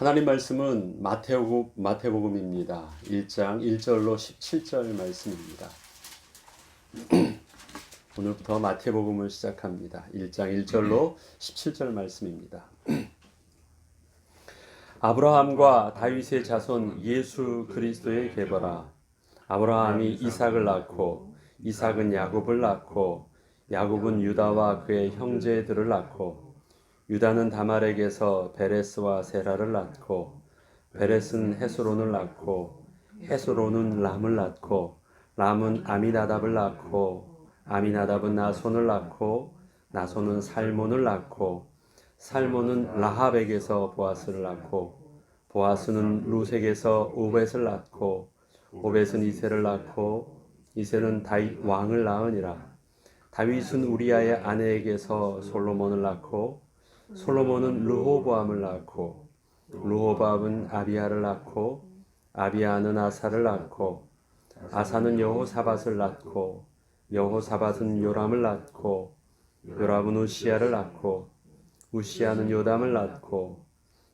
하나님 말씀은 마태복음입니다. 1장 1절로 17절 말씀입니다. 오늘부터 마태복음을 시작합니다. 1장 1절로 17절 말씀입니다. 아브라함과 다윗의 자손 예수 그리스도의 계보라. 아브라함이 이삭을 낳고 이삭은 야곱을 낳고 야곱은 유다와 그의 형제들을 낳고 유다는 다말에게서 베레스와 세라를 낳고 베레스는 헤스론을 낳고 헤스론은 람을 낳고 람은 아미나답을 낳고 아미나답은 나손을 낳고 나손은 살몬을 낳고 살몬은 라합에게서 보아스를 낳고 보아스는 루색에서 오벳을 낳고 오벳은 이새를 낳고 이새는 다윗 왕을 낳으니라. 다윗은 우리아의 아내에게서 솔로몬을 낳고 솔로몬은 르호보암을 낳고 르호보암은 아비야를 낳고 아비야는 아사를 낳고 아사는 여호사밧을 낳고 여호사밧은 요람을 낳고 요람은 우시야를 낳고 우시야는 요담을 낳고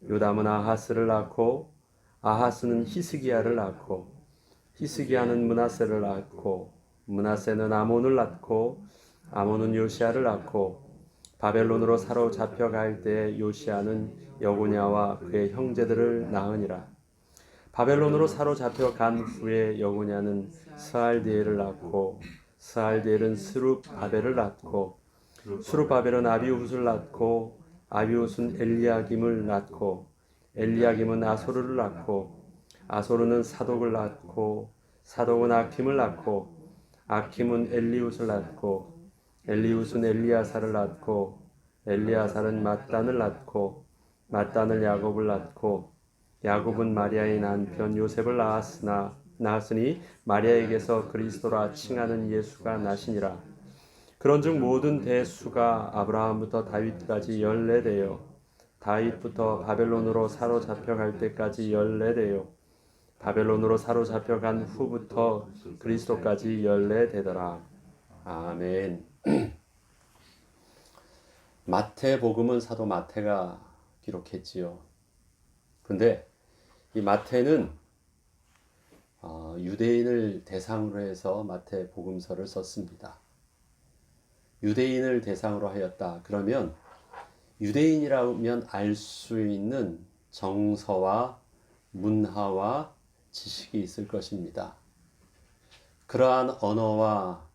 요담은 아하스를 낳고 아하스는 히스기야를 낳고 히스기야는 므낫세를 낳고 므낫세는 아몬을 낳고 아몬은 요시야를 낳고 바벨론으로 사로잡혀갈 때 요시야는 여고냐와 그의 형제들을 낳으니라. 바벨론으로 사로잡혀간 후에 여고냐는 스알디엘을 낳고 스알디엘은 스룹바벨을 낳고 스룹바벨은 아비훗을 낳고 아비훗은 엘리야김을 낳고 엘리야김은 아소르를 낳고 아소르는 사독을 낳고 사독은 아킴을 낳고 아킴은 엘리훗을 낳고 엘리훗은 엘리야사를 낳고 엘리야사는 mat단을 낳고 mat단은 야곱을 낳고 야곱은 마리아의 남편 요셉을 낳았으니 마리아에게서 그리스도라 칭하는 예수가 나시니라. 그런즉 모든 대수가 아브라함부터 다윗까지 14대요 다윗부터 바벨론으로 사로잡혀갈 때까지 14대요 바벨론으로 사로잡혀간 후부터 그리스도까지 14대더라. 아멘. 마태복음은 사도 마태가 기록했지요. 그런데 이 마태는 유대인을 대상으로 해서 마태복음서를 썼습니다. 유대인을 대상으로 하였다. 그러면 유대인이라면 알 수 있는 정서와 문화와 지식이 있을 것입니다. 그러한 언어와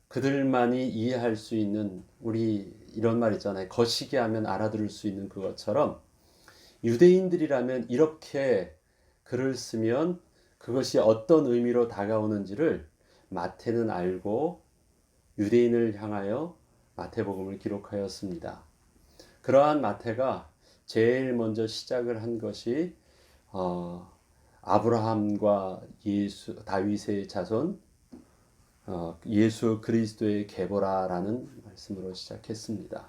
그들만이 이해할 수 있는, 우리 이런 말 있잖아요. 거시기 하면 알아들을 수 있는 그것처럼 유대인들이라면 이렇게 글을 쓰면 그것이 어떤 의미로 다가오는지를 마태는 알고 유대인을 향하여 마태복음을 기록하였습니다. 그러한 마태가 제일 먼저 시작을 한 것이 아브라함과 다윗의 자손 예수 그리스도의 계보라라는 말씀으로 시작했습니다.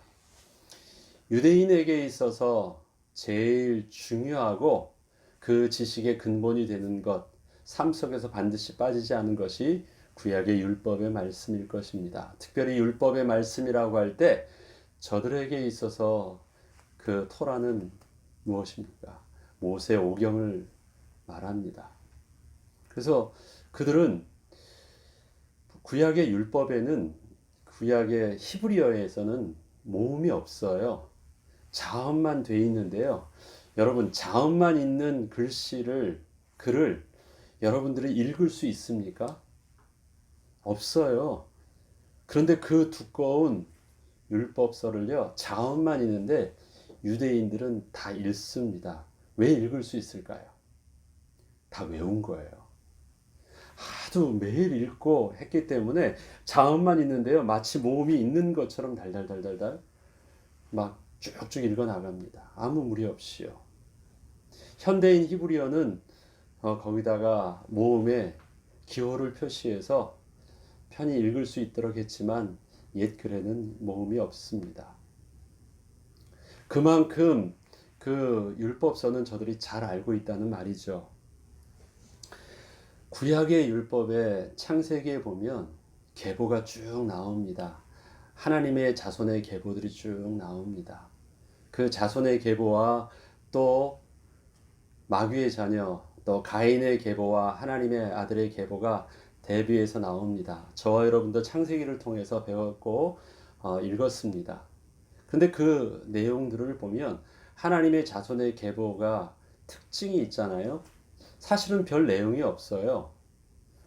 유대인에게 있어서 제일 중요하고 그 지식의 근본이 되는 것, 삶 속에서 반드시 빠지지 않은 것이 구약의 율법의 말씀일 것입니다. 특별히 율법의 말씀이라고 할 때 저들에게 있어서 그 토라는 무엇입니까? 모세 오경을 말합니다. 그래서 그들은 구약의 율법에는, 구약의 히브리어에서는 모음이 없어요. 자음만 돼 있는데요. 여러분, 자음만 있는 글을 여러분들이 읽을 수 있습니까? 없어요. 그런데 그 두꺼운 율법서를요, 자음만 있는데 유대인들은 다 읽습니다. 왜 읽을 수 있을까요? 다 외운 거예요. 하도 매일 읽고 했기 때문에 자음만 있는데요, 마치 모음이 있는 것처럼 달달달달달 막 쭉쭉 읽어 나갑니다. 아무 무리 없이요. 현대인 히브리어는 거기다가 모음에 기호를 표시해서 편히 읽을 수 있도록 했지만 옛 글에는 모음이 없습니다. 그만큼 그 율법서는 저들이 잘 알고 있다는 말이죠. 구약의 율법의 창세기에 보면 계보가 쭉 나옵니다. 하나님의 자손의 계보들이 쭉 나옵니다. 그 자손의 계보와 또 마귀의 자녀, 또 가인의 계보와 하나님의 아들의 계보가 대비해서 나옵니다. 저와 여러분도 창세기를 통해서 배웠고 읽었습니다. 근데 그 내용들을 보면 하나님의 자손의 계보가 특징이 있잖아요. 사실은 별 내용이 없어요.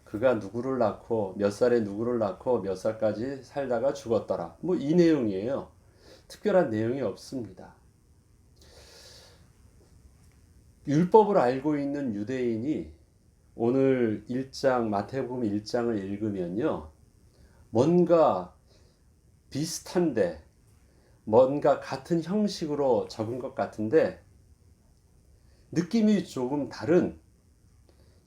그가 누구를 낳고 몇 살에 누구를 낳고 몇 살까지 살다가 죽었더라. 뭐 이 내용이에요. 특별한 내용이 없습니다. 율법을 알고 있는 유대인이 오늘 1장 마태복음 1장을 읽으면요. 뭔가 비슷한데 뭔가 같은 형식으로 적은 것 같은데 느낌이 조금 다른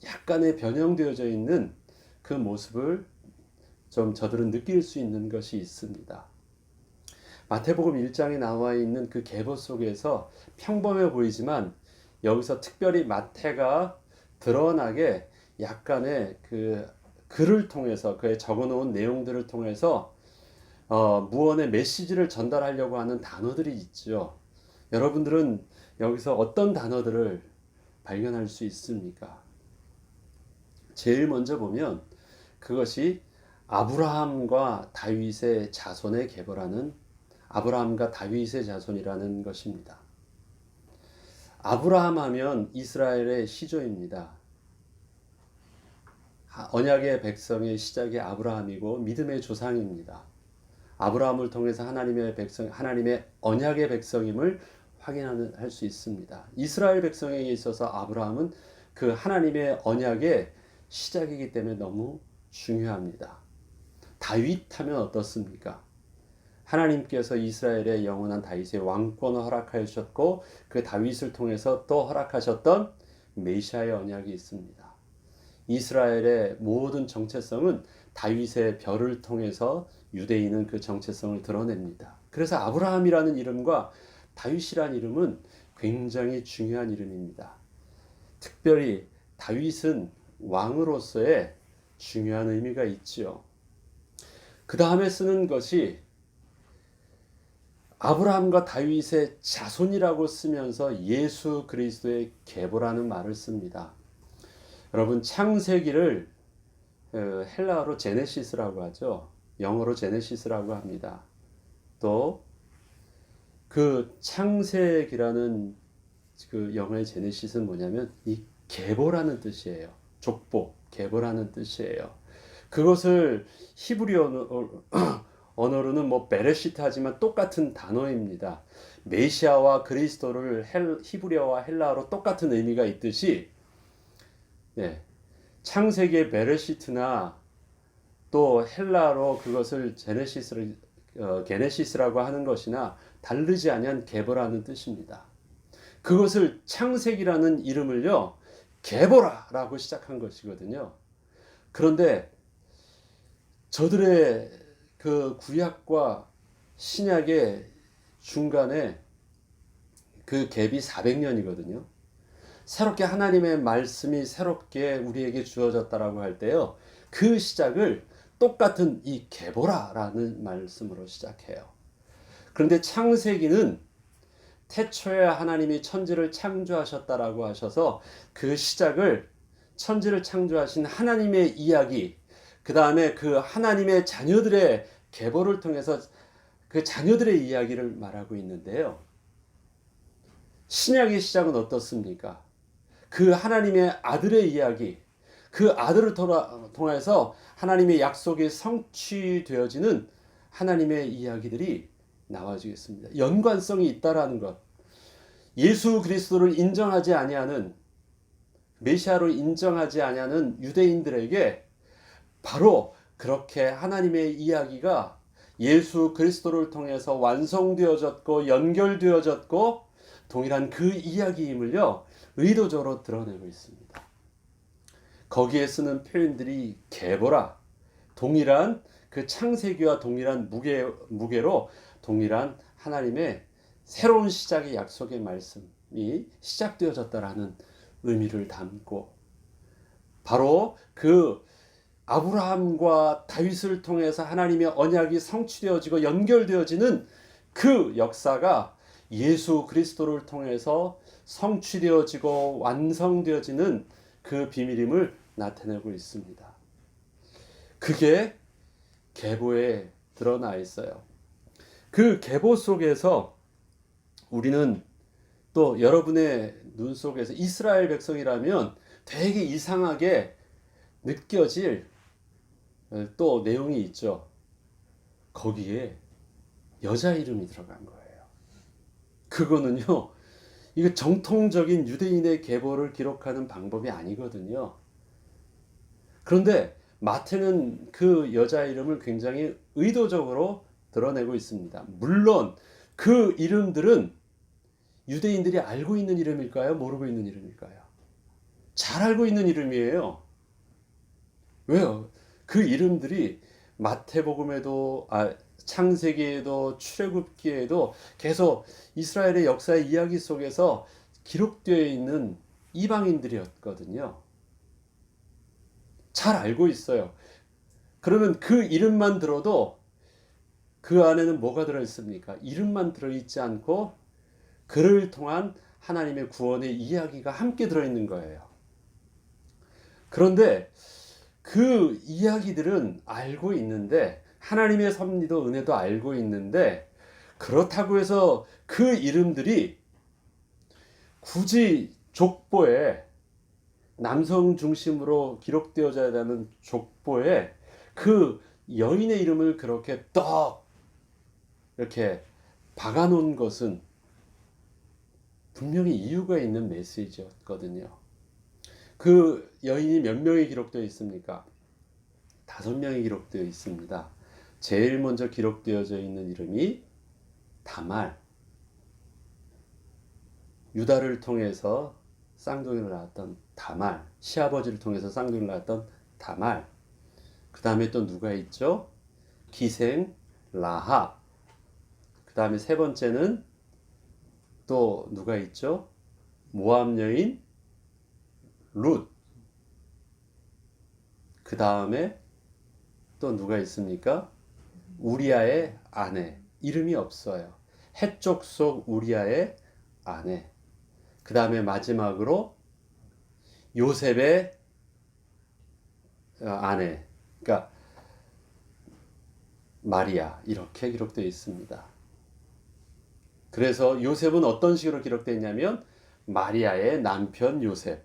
약간의 변형되어져 있는 그 모습을 좀 저들은 느낄 수 있는 것이 있습니다. 마태복음 1장에 나와 있는 그 계보 속에서 평범해 보이지만 여기서 특별히 마태가 드러나게 약간의 그 글을 통해서 그에 적어놓은 내용들을 통해서 무언의 메시지를 전달하려고 하는 단어들이 있죠. 여러분들은 여기서 어떤 단어들을 발견할 수 있습니까? 제일 먼저 보면 그것이 아브라함과 다윗의 자손의 계보라는 아브라함과 다윗의 자손이라는 것입니다. 아브라함 하면 이스라엘의 시조입니다. 언약의 백성의 시작이 아브라함이고 믿음의 조상입니다. 아브라함을 통해서 하나님의 언약의 백성임을 확인할 수 있습니다. 이스라엘 백성에게 있어서 아브라함은 그 하나님의 언약의 시작이기 때문에 너무 중요합니다. 다윗 하면 어떻습니까? 하나님께서 이스라엘의 영원한 다윗의 왕권을 허락하여 주셨고 그 다윗을 통해서 또 허락하셨던 메시아의 언약이 있습니다. 이스라엘의 모든 정체성은 다윗의 별을 통해서 유대인은 그 정체성을 드러냅니다. 그래서 아브라함이라는 이름과 다윗이라는 이름은 굉장히 중요한 이름입니다. 특별히 다윗은 왕으로서의 중요한 의미가 있지요. 그 다음에 쓰는 것이 아브라함과 다윗의 자손이라고 쓰면서 예수 그리스도의 계보라는 말을 씁니다. 여러분 창세기를 헬라어로 제네시스라고 하죠. 영어로 제네시스라고 합니다. 또 그 창세기라는 그 영어의 제네시스는 뭐냐면 이 계보라는 뜻이에요. 족보, 계보라는 뜻이에요. 그것을 히브리어 언어로는 뭐 베레시트 하지만 똑같은 단어입니다. 메시아와 그리스도를 히브리어와 헬라어로 똑같은 의미가 있듯이 창세기의 베레시트나 또 헬라어로 그것을 게네시스라고 하는 것이나 다르지 아니한 계보라는 뜻입니다. 그것을 창세기라는 이름을요 계보라라고 시작한 것이거든요. 그런데 저들의 그 구약과 신약의 중간에 그 갭이 400년이거든요. 새롭게 하나님의 말씀이 새롭게 우리에게 주어졌다라고 할 때요. 그 시작을 똑같은 이 계보라라는 말씀으로 시작해요. 그런데 창세기는 태초에 하나님이 천지를 창조하셨다라고 하셔서 그 시작을 천지를 창조하신 하나님의 이야기, 그 다음에 그 하나님의 자녀들의 계보를 통해서 그 자녀들의 이야기를 말하고 있는데요. 신약의 시작은 어떻습니까? 그 하나님의 아들의 이야기, 그 아들을 통해서 하나님의 약속이 성취되어지는 하나님의 이야기들이 나와지겠습니다. 연관성이 있다라는 것. 예수 그리스도를 인정하지 아니하는 메시아로 인정하지 아니하는 유대인들에게 바로 그렇게 하나님의 이야기가 예수 그리스도를 통해서 완성되어졌고 연결되어졌고 동일한 그 이야기임을요 의도적으로 드러내고 있습니다. 거기에 쓰는 표현들이 계보라, 동일한 그 창세기와 동일한 무게로 동일한 하나님의 새로운 시작의 약속의 말씀이 시작되어졌다라는 의미를 담고 바로 그 아브라함과 다윗을 통해서 하나님의 언약이 성취되어지고 연결되어지는 그 역사가 예수 그리스도를 통해서 성취되어지고 완성되어지는 그 비밀임을 나타내고 있습니다. 그게 계보에 드러나 있어요. 그 계보 속에서 우리는 또 여러분의 눈 속에서 이스라엘 백성이라면 되게 이상하게 느껴질 또 내용이 있죠. 거기에 여자 이름이 들어간 거예요. 그거는요, 이거 정통적인 유대인의 계보를 기록하는 방법이 아니거든요. 그런데 마태는 그 여자 이름을 굉장히 의도적으로 드러내고 있습니다. 물론 그 이름들은 유대인들이 알고 있는 이름일까요? 모르고 있는 이름일까요? 잘 알고 있는 이름이에요. 왜요? 그 이름들이 마태복음에도 창세기에도 출애굽기에도 계속 이스라엘의 역사의 이야기 속에서 기록되어 있는 이방인들이었거든요. 잘 알고 있어요. 그러면 그 이름만 들어도 그 안에는 뭐가 들어있습니까? 이름만 들어있지 않고 그를 통한 하나님의 구원의 이야기가 함께 들어있는 거예요. 그런데 그 이야기들은 알고 있는데, 하나님의 섭리도 은혜도 알고 있는데, 그렇다고 해서 그 이름들이 굳이 족보에, 남성 중심으로 기록되어져야 하는 족보에 그 여인의 이름을 그렇게 떡 이렇게 박아놓은 것은 분명히 이유가 있는 메시지였거든요. 그 여인이 몇 명이 기록되어 있습니까? 5명이 기록되어 있습니다. 제일 먼저 기록되어져 있는 이름이 다말, 유다를 통해서 쌍둥이를 낳았던 다말, 시아버지를 통해서 쌍둥이를 낳았던 다말. 그 다음에 또 누가 있죠? 기생 라합. 그 다음에 세 번째는 또 누가 있죠? 모압 여인 룻. 그 다음에 또 누가 있습니까? 우리아의 아내. 이름이 없어요. 해족 속 우리아의 아내. 그 다음에 마지막으로 요셉의 아내. 그러니까 마리아. 이렇게 기록되어 있습니다. 그래서 요셉은 어떤 식으로 기록되어 있냐면 마리아의 남편 요셉.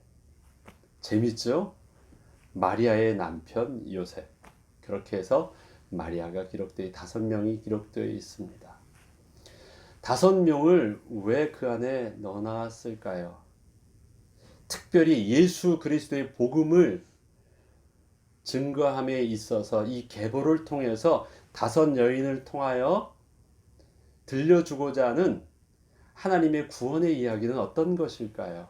재밌죠? 마리아의 남편 요셉. 그렇게 해서 마리아가 기록되어 5명이 기록되어 있습니다. 5명을 왜 그 안에 넣어놨을까요? 특별히 예수 그리스도의 복음을 증거함에 있어서 이 계보를 통해서 5 여인을 통하여 들려주고자 하는 하나님의 구원의 이야기는 어떤 것일까요?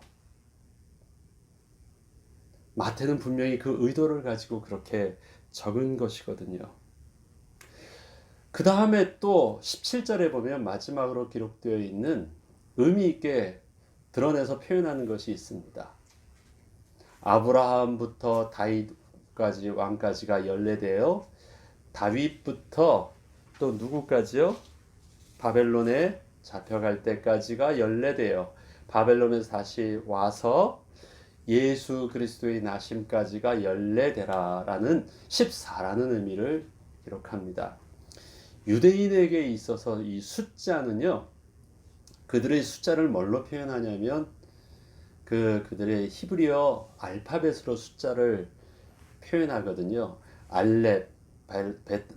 마태는 분명히 그 의도를 가지고 그렇게 적은 것이거든요. 그 다음에 또 17절에 보면 마지막으로 기록되어 있는 의미 있게 드러내서 표현하는 것이 있습니다. 아브라함부터 다윗까지 왕까지가 연례되어 다윗부터 또 누구까지요? 바벨론에 잡혀갈 때까지가 연례되어 바벨론에서 다시 와서 예수 그리스도의 나심까지가 연례되라라는 14라는 의미를 기록합니다. 유대인에게 있어서 이 숫자는요, 그들의 숫자를 뭘로 표현하냐면 그들의 히브리어 알파벳으로 숫자를 표현하거든요. 알렙, 알렙,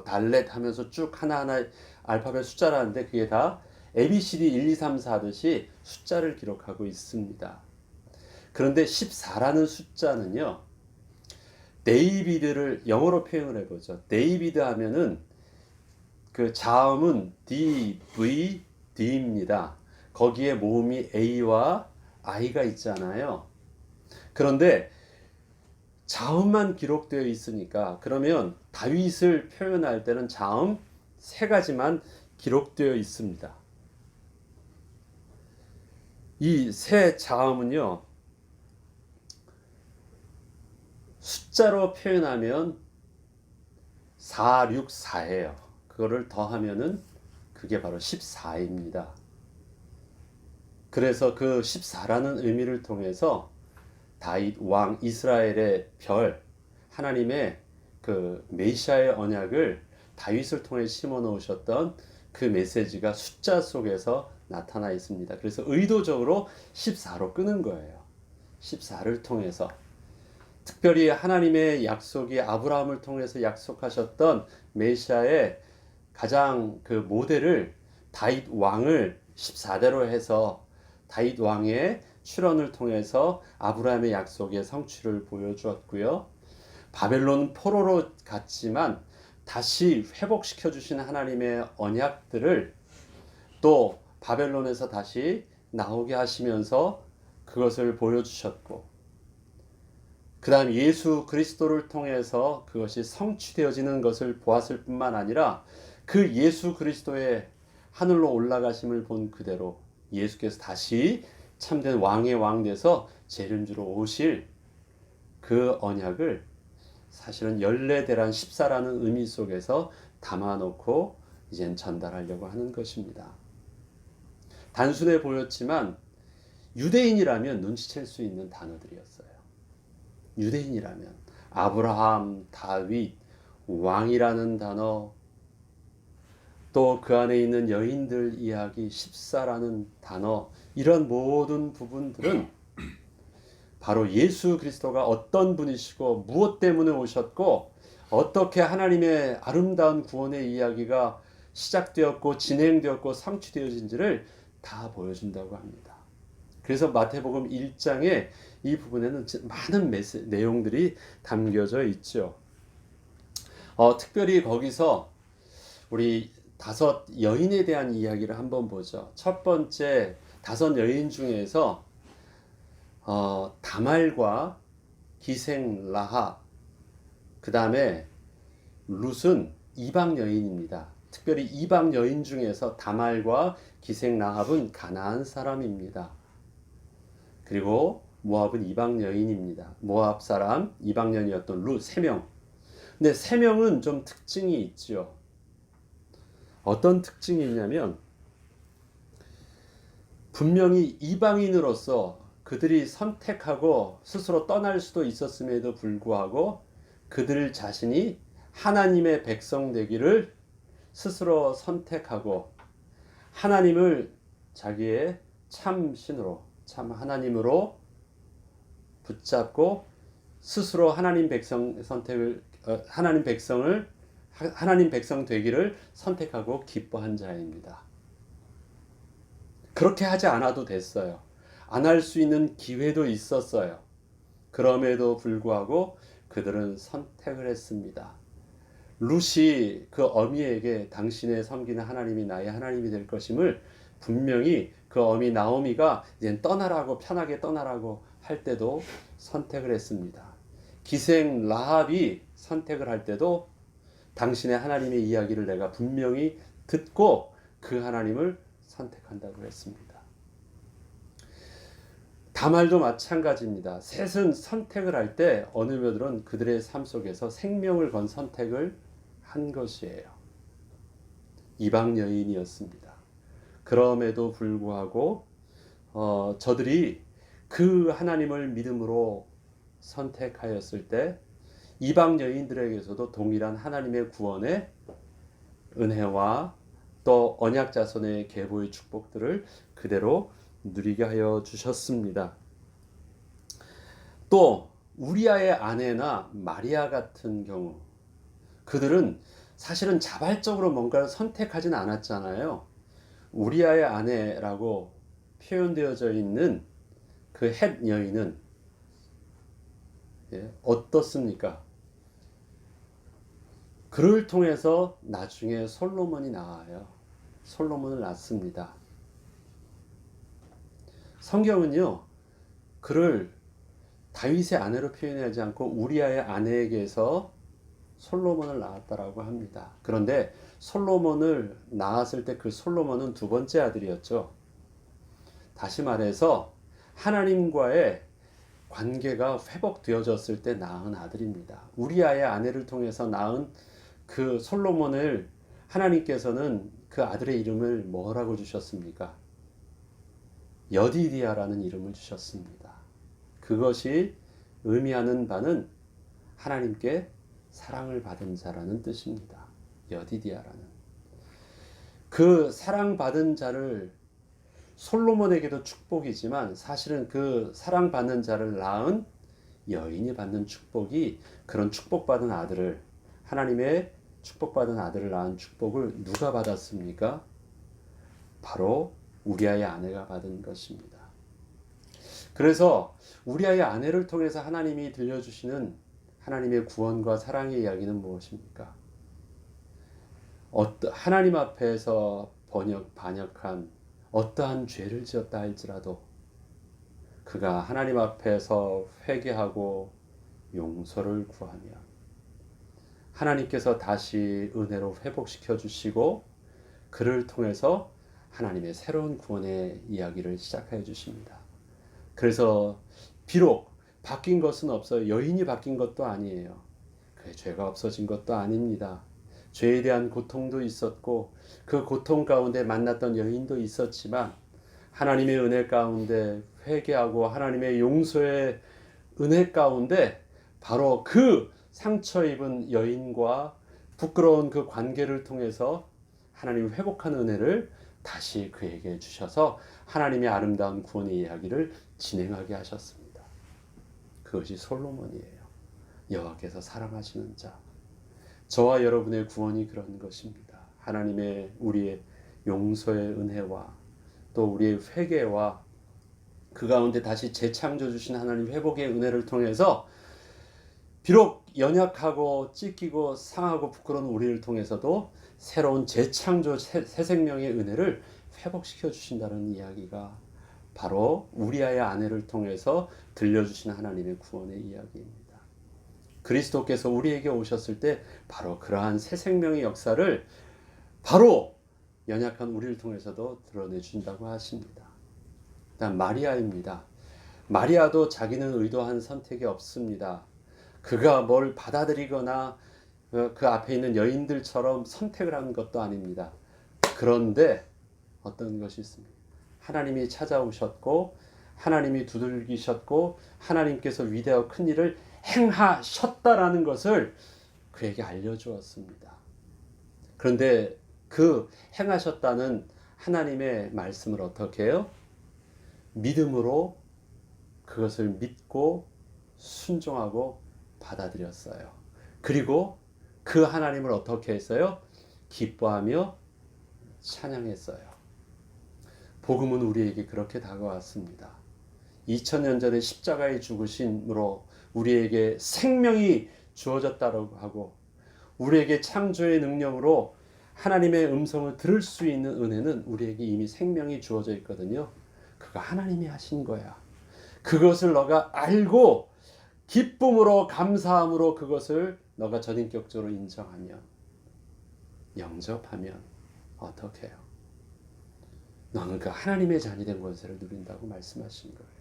달렛 하면서 쭉 하나하나 알파벳 숫자라는데 그게 다 ABCD 1, 2, 3, 4 하듯이 숫자를 기록하고 있습니다. 그런데 14라는 숫자는요, 데이비드를 영어로 표현을 해보죠. 데이비드 하면은 그 자음은 DVD입니다. 거기에 모음이 A와 I가 있잖아요. 그런데 자음만 기록되어 있으니까 그러면 다윗을 표현할 때는 자음 3가지만 기록되어 있습니다. 이 세 자음은요, 숫자로 표현하면 464예요. 그거를 더하면은 그게 바로 14입니다. 그래서 그 14라는 의미를 통해서 다윗 왕 이스라엘의 별 하나님의 그 메시아의 언약을 다윗을 통해 심어 놓으셨던 그 메시지가 숫자 속에서 나타나 있습니다. 그래서 의도적으로 14로 끄는 거예요. 14를 통해서 특별히 하나님의 약속이 아브라함을 통해서 약속하셨던 메시아의 가장 그 모델을 다윗 왕을 14대로 해서 다윗 왕의 출현을 통해서 아브라함의 약속의 성취를 보여주었고요. 바벨론 포로로 갔지만 다시 회복시켜 주신 하나님의 언약들을 또 바벨론에서 다시 나오게 하시면서 그것을 보여주셨고, 그 다음 예수 그리스도를 통해서 그것이 성취되어지는 것을 보았을 뿐만 아니라 그 예수 그리스도의 하늘로 올라가심을 본 그대로 예수께서 다시 참된 왕의 왕 돼서 재림주로 오실 그 언약을 사실은 열례대란 14라는 의미 속에서 담아놓고 이젠 전달하려고 하는 것입니다. 단순해 보였지만 유대인이라면 눈치챌 수 있는 단어들이었어요. 유대인이라면 아브라함, 다윗, 왕이라는 단어, 또 그 안에 있는 여인들 이야기 14라는 단어, 이런 모든 부분들은 바로 예수 그리스도가 어떤 분이시고 무엇 때문에 오셨고 어떻게 하나님의 아름다운 구원의 이야기가 시작되었고 진행되었고 성취되어진지를 다 보여준다고 합니다. 그래서 마태복음 1장에 이 부분에는 많은 내용들이 담겨져 있죠. 특별히 거기서 우리 5 여인에 대한 이야기를 한번 보죠. 첫 번째 5 여인 중에서 다말과 기생 라합, 그 다음에 룻은 이방 여인입니다. 특별히 이방 여인 중에서 다말과 기생 라합은 가나안 사람입니다. 그리고 모압은 이방 여인입니다. 모압 사람 이방 여인이었던 룻 3명. 근데 3명은 좀 특징이 있죠. 어떤 특징이 있냐면 분명히 이방인으로서 그들이 선택하고 스스로 떠날 수도 있었음에도 불구하고 그들 자신이 하나님의 백성 되기를 스스로 선택하고 하나님을 자기의 참 신으로, 참 하나님으로 붙잡고 스스로 하나님 백성 선택을 하나님 백성 되기를 선택하고 기뻐한 자입니다. 그렇게 하지 않아도 됐어요. 안 할 수 있는 기회도 있었어요. 그럼에도 불구하고 그들은 선택을 했습니다. 룻이 그 어미에게 당신의 섬기는 하나님이 나의 하나님이 될 것임을 분명히 그 어미 나오미가 이제 떠나라고 편하게 떠나라고 할 때도 선택을 했습니다. 기생 라합이 선택을 할 때도 당신의 하나님의 이야기를 내가 분명히 듣고 그 하나님을 선택한다고 했습니다. 다말도 마찬가지입니다. 셋은 선택을 할 때 어느 몇들은 그들의 삶 속에서 생명을 건 선택을 한 것이에요. 이방 여인이었습니다. 그럼에도 불구하고 저들이 그 하나님을 믿음으로 선택하였을 때 이방 여인들에게서도 동일한 하나님의 구원의 은혜와 또 언약 자손의 계보의 축복들을 그대로 누리게 하여 주셨습니다. 또 우리아의 아내나 마리아 같은 경우 그들은 사실은 자발적으로 뭔가를 선택하진 않았잖아요. 우리아의 아내라고 표현되어져 있는 그 헷 여인은 어떻습니까? 그를 통해서 나중에 솔로몬이 나와요. 솔로몬을 낳습니다. 성경은요, 그를 다윗의 아내로 표현하지 않고 우리아의 아내에게서 솔로몬을 낳았다라고 합니다. 그런데 솔로몬을 낳았을 때 그 솔로몬은 2번째 아들이었죠. 다시 말해서 하나님과의 관계가 회복되어졌을 때 낳은 아들입니다. 우리아의 아내를 통해서 낳은 그 솔로몬을 하나님께서는 그 아들의 이름을 뭐라고 주셨습니까? 여디디아라는 이름을 주셨습니다. 그것이 의미하는 바는 하나님께 사랑을 받은 자라는 뜻입니다. 여디디아라는. 그 사랑받은 자를 솔로몬에게도 축복이지만 사실은 그 사랑받는 자를 낳은 여인이 받는 축복이, 그런 축복받은 아들을, 하나님의 축복받은 아들을 낳은 축복을 누가 받았습니까? 바로 우리아의 아내가 받은 것입니다. 그래서 우리아의 아내를 통해서 하나님이 들려주시는 하나님의 구원과 사랑의 이야기는 무엇입니까? 하나님 앞에서 반역한 어떠한 죄를 지었다 할지라도 그가 하나님 앞에서 회개하고 용서를 구하며 하나님께서 다시 은혜로 회복시켜 주시고 그를 통해서 하나님의 새로운 구원의 이야기를 시작해 주십니다. 그래서 비록 바뀐 것은 없어요. 여인이 바뀐 것도 아니에요. 그의 죄가 없어진 것도 아닙니다. 죄에 대한 고통도 있었고 그 고통 가운데 만났던 여인도 있었지만 하나님의 은혜 가운데 회개하고 하나님의 용서의 은혜 가운데 바로 그 상처 입은 여인과 부끄러운 그 관계를 통해서 하나님이 회복하는 은혜를 다시 그에게 주셔서 하나님의 아름다운 구원의 이야기를 진행하게 하셨습니다. 그것이 솔로몬이에요. 여호와께서 사랑하시는 자. 저와 여러분의 구원이 그런 것입니다. 하나님의 우리의 용서의 은혜와 또 우리의 회개와 그 가운데 다시 재창조 주신 하나님 회복의 은혜를 통해서 비록 연약하고 찢기고 상하고 부끄러운 우리를 통해서도 새로운 재창조 새 생명의 은혜를 회복시켜 주신다는 이야기가 바로 우리아의 아내를 통해서 들려주신 하나님의 구원의 이야기입니다. 그리스도께서 우리에게 오셨을 때 바로 그러한 새 생명의 역사를 바로 연약한 우리를 통해서도 드러내 준다고 하십니다. 다음 마리아입니다. 마리아도 자기는 의도한 선택이 없습니다. 그가 뭘 받아들이거나 그 앞에 있는 여인들처럼 선택을 한 것도 아닙니다. 그런데 어떤 것이 있습니까? 하나님이 찾아오셨고 하나님이 두들기셨고 하나님께서 위대하고 큰 일을 행하셨다라는 것을 그에게 알려주었습니다. 그런데 그 행하셨다는 하나님의 말씀을 어떻게 해요? 믿음으로 그것을 믿고 순종하고 받아들였어요. 그리고 그 하나님을 어떻게 했어요? 기뻐하며 찬양했어요. 복음은 우리에게 그렇게 다가왔습니다. 2000년 전에 십자가에 죽으심으로 우리에게 생명이 주어졌다고 하고 우리에게 창조의 능력으로 하나님의 음성을 들을 수 있는 은혜는 우리에게 이미 생명이 주어져 있거든요. 그거 하나님이 하신 거야. 그것을 너가 알고 기쁨으로 감사함으로 그것을 너가 전인격적으로 인정하면 영접하면 어떻게 해요? 너는 그 하나님의 자녀이 된 권세를 누린다고 말씀하신 거예요.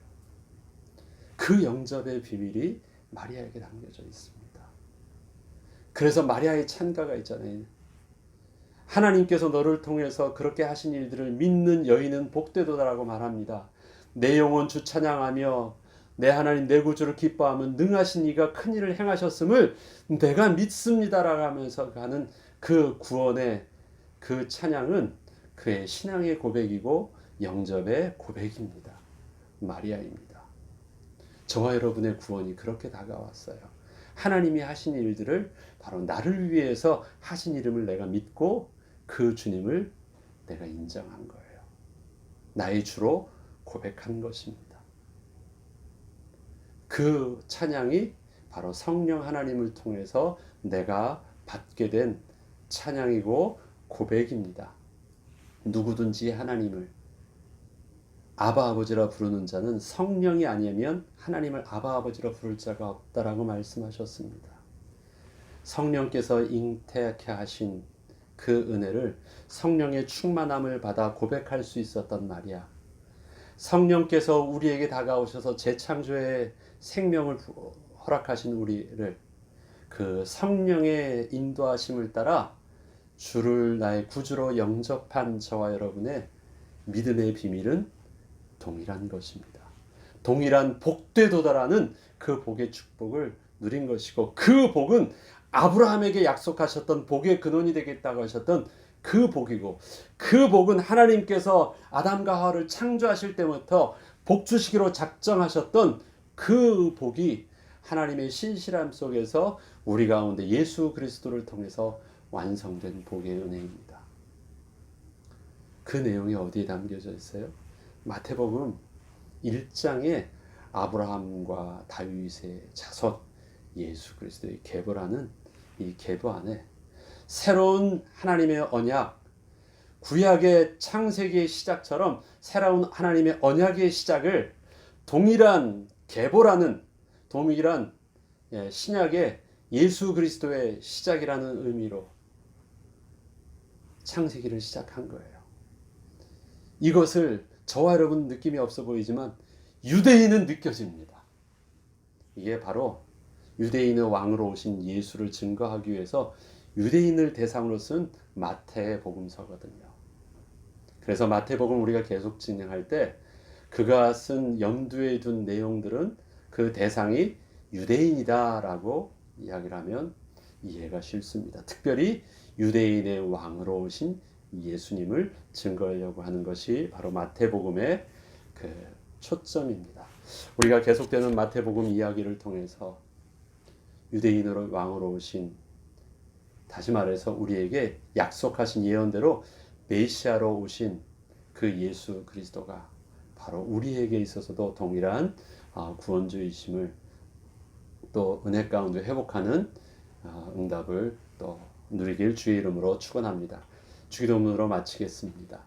그 영접의 비밀이 마리아에게 담겨져 있습니다. 그래서 마리아의 찬가가 있잖아요. 하나님께서 너를 통해서 그렇게 하신 일들을 믿는 여인은 복되도다라고 말합니다. 내 영혼 주 찬양하며 내 하나님 내 구주를 기뻐하면 능하신 이가 큰 일을 행하셨음을 내가 믿습니다라고 하면서 가는 그 구원의 그 찬양은 그의 신앙의 고백이고 영접의 고백입니다. 마리아입니다. 저와 여러분의 구원이 그렇게 다가왔어요. 하나님이 하신 일들을 바로 나를 위해서 하신 이름을 내가 믿고 그 주님을 내가 인정한 거예요. 나의 주로 고백한 것입니다. 그 찬양이 바로 성령 하나님을 통해서 내가 받게 된 찬양이고 고백입니다. 누구든지 하나님을 아바 아버지라 부르는 자는 성령이 아니면 하나님을 아바 아버지라 부를 자가 없다라고 말씀하셨습니다. 성령께서 잉태케 하신 그 은혜를 성령의 충만함을 받아 고백할 수 있었던 마리아. 성령께서 우리에게 다가오셔서 재창조의 생명을 허락하신 우리를 그 성령의 인도하심을 따라 주를 나의 구주로 영접한 저와 여러분의 믿음의 비밀은 동일한 것입니다. 동일한 복되에 도달하는 그 복의 축복을 누린 것이고, 그 복은 아브라함에게 약속하셨던 복의 근원이 되겠다고 하셨던 그 복이고, 그 복은 하나님께서 아담과 하와를 창조하실 때부터 복 주시기로 작정하셨던 그 복이 하나님의 신실함 속에서 우리 가운데 예수 그리스도를 통해서 완성된 복의 은혜입니다. 그 내용이 어디에 담겨져 있어요? 마태복음 1장에 아브라함과 다윗의 자손 예수 그리스도의 계보라는 이 계보 안에 새로운 하나님의 언약, 구약의 창세기의 시작처럼 새로운 하나님의 언약의 시작을 동일한 계보라는, 동일한 신약의 예수 그리스도의 시작이라는 의미로 창세기를 시작한 거예요. 이것을 저와 여러분 느낌이 없어 보이지만 유대인은 느껴집니다. 이게 바로 유대인의 왕으로 오신 예수를 증거하기 위해서 유대인을 대상으로 쓴 마태복음서거든요. 그래서 마태복음 우리가 계속 진행할 때 그가 쓴 염두에 둔 내용들은 그 대상이 유대인이다라고 이야기를 하면 이해가 쉽습니다. 특별히 유대인의 왕으로 오신 예수님을 증거하려고 하는 것이 바로 마태복음의 그 초점입니다. 우리가 계속되는 마태복음 이야기를 통해서 유대인으로 왕으로 오신, 다시 말해서 우리에게 약속하신 예언대로 메시아로 오신 그 예수 그리스도가 바로 우리에게 있어서도 동일한 구원주이심을 또 은혜 가운데 회복하는 응답을 또 누리길 주의 이름으로 축원합니다. 주기도문으로 마치겠습니다.